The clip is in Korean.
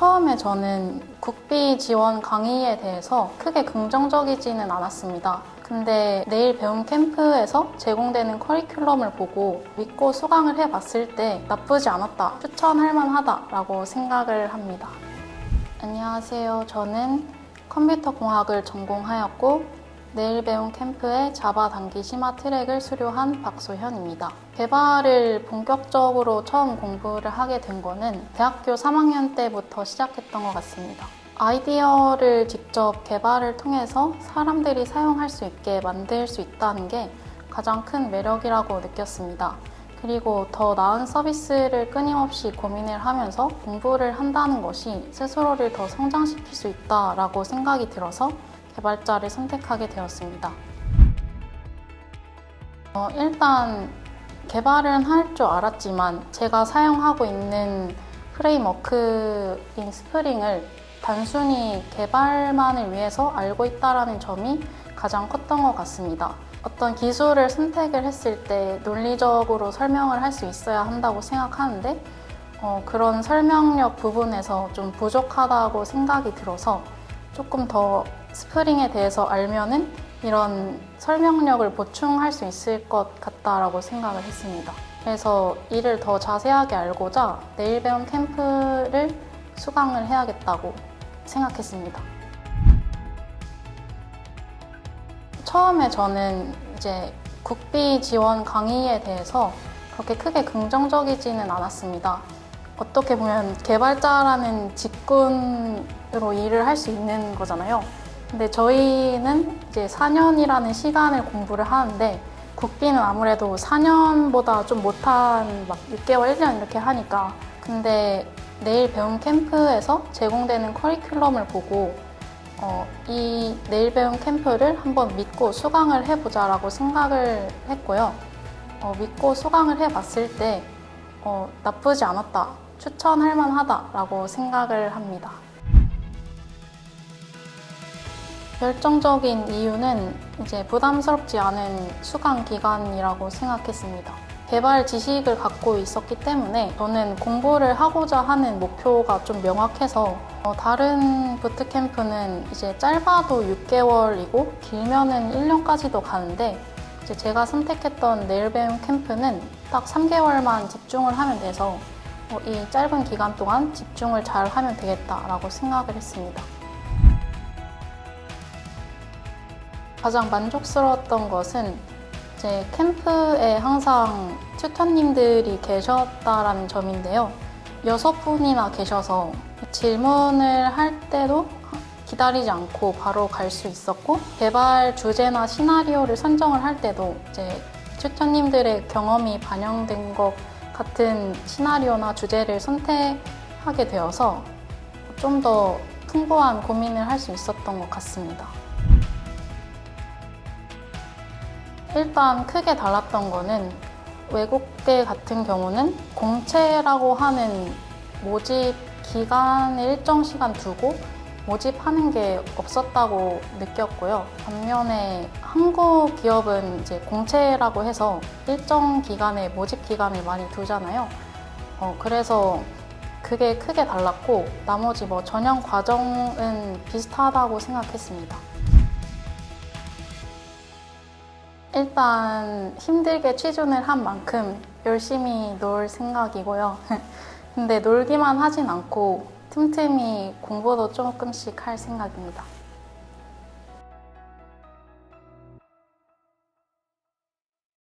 처음에 저는 국비 지원 강의에 대해서 크게 긍정적이지는 않았습니다. 근데 내일 배움 캠프에서 제공되는 커리큘럼을 보고 믿고 수강을 해봤을 때 나쁘지 않았다, 추천할 만하다라고 생각을 합니다. 안녕하세요. 저는 컴퓨터공학을 전공하였고 내일 배움 캠프에 자바 단기 심화 트랙을 수료한 박소현입니다. 개발을 본격적으로 처음 공부를 하게 된 거는 대학교 3학년 때부터 시작했던 것 같습니다. 아이디어를 직접 개발을 통해서 사람들이 사용할 수 있게 만들 수 있다는 게 가장 큰 매력이라고 느꼈습니다. 그리고 더 나은 서비스를 끊임없이 고민을 하면서 공부를 한다는 것이 스스로를 더 성장시킬 수 있다라고 생각이 들어서 개발자를 선택하게 되었습니다. 일단 개발은 할 줄 알았지만 제가 사용하고 있는 프레임워크인 스프링을 단순히 개발만을 위해서 알고 있다는 점이 가장 컸던 것 같습니다. 어떤 기술을 선택을 했을 때 논리적으로 설명을 할 수 있어야 한다고 생각하는데 그런 설명력 부분에서 좀 부족하다고 생각이 들어서 조금 더 스프링에 대해서 알면은 이런 설명력을 보충할 수 있을 것 같다라고 생각을 했습니다. 그래서 이를 더 자세하게 알고자 내일 배움 캠프를 수강을 해야겠다고 생각했습니다. 처음에 저는 이제 국비 지원 강의에 대해서 그렇게 크게 긍정적이지는 않았습니다. 어떻게 보면 개발자라는 직군으로 일을 할 수 있는 거잖아요. 근데 저희는 이제 4년이라는 시간을 공부를 하는데 국비는 아무래도 4년보다 좀 못한 막 6개월, 1년 이렇게 하니까. 근데 내일 배움 캠프에서 제공되는 커리큘럼을 보고 이 내일 배움 캠프를 한번 믿고 수강을 해보자라고 생각을 했고요. 믿고 수강을 해봤을 때 나쁘지 않았다, 추천할 만하다라고 생각을 합니다. 결정적인 이유는 이제 부담스럽지 않은 수강 기간이라고 생각했습니다. 개발 지식을 갖고 있었기 때문에 저는 공부를 하고자 하는 목표가 좀 명확해서 다른 부트캠프는 이제 짧아도 6개월이고 길면은 1년까지도 가는데 이제 제가 선택했던 내일 배움 캠프는 딱 3개월만 집중을 하면 돼서 이 짧은 기간 동안 집중을 잘 하면 되겠다라고 생각을 했습니다. 가장 만족스러웠던 것은 제 캠프에 항상 튜터님들이 계셨다라는 점인데요. 6분이나 계셔서 질문을 할 때도 기다리지 않고 바로 갈 수 있었고, 개발 주제나 시나리오를 선정을 할 때도 이제 튜터님들의 경험이 반영된 것 같은 시나리오나 주제를 선택하게 되어서 좀 더 풍부한 고민을 할 수 있었던 것 같습니다. 일단 크게 달랐던 거는 외국계 같은 경우는 공채라고 하는 모집 기간을 일정 시간 두고 모집하는 게 없었다고 느꼈고요. 반면에 한국 기업은 이제 공채라고 해서 일정 기간에 모집 기간을 많이 두잖아요. 그래서 그게 크게 달랐고 나머지 전형 과정은 비슷하다고 생각했습니다. 일단 힘들게 취준을 한 만큼 열심히 놀 생각이고요. 근데 놀기만 하진 않고 틈틈이 공부도 조금씩 할 생각입니다.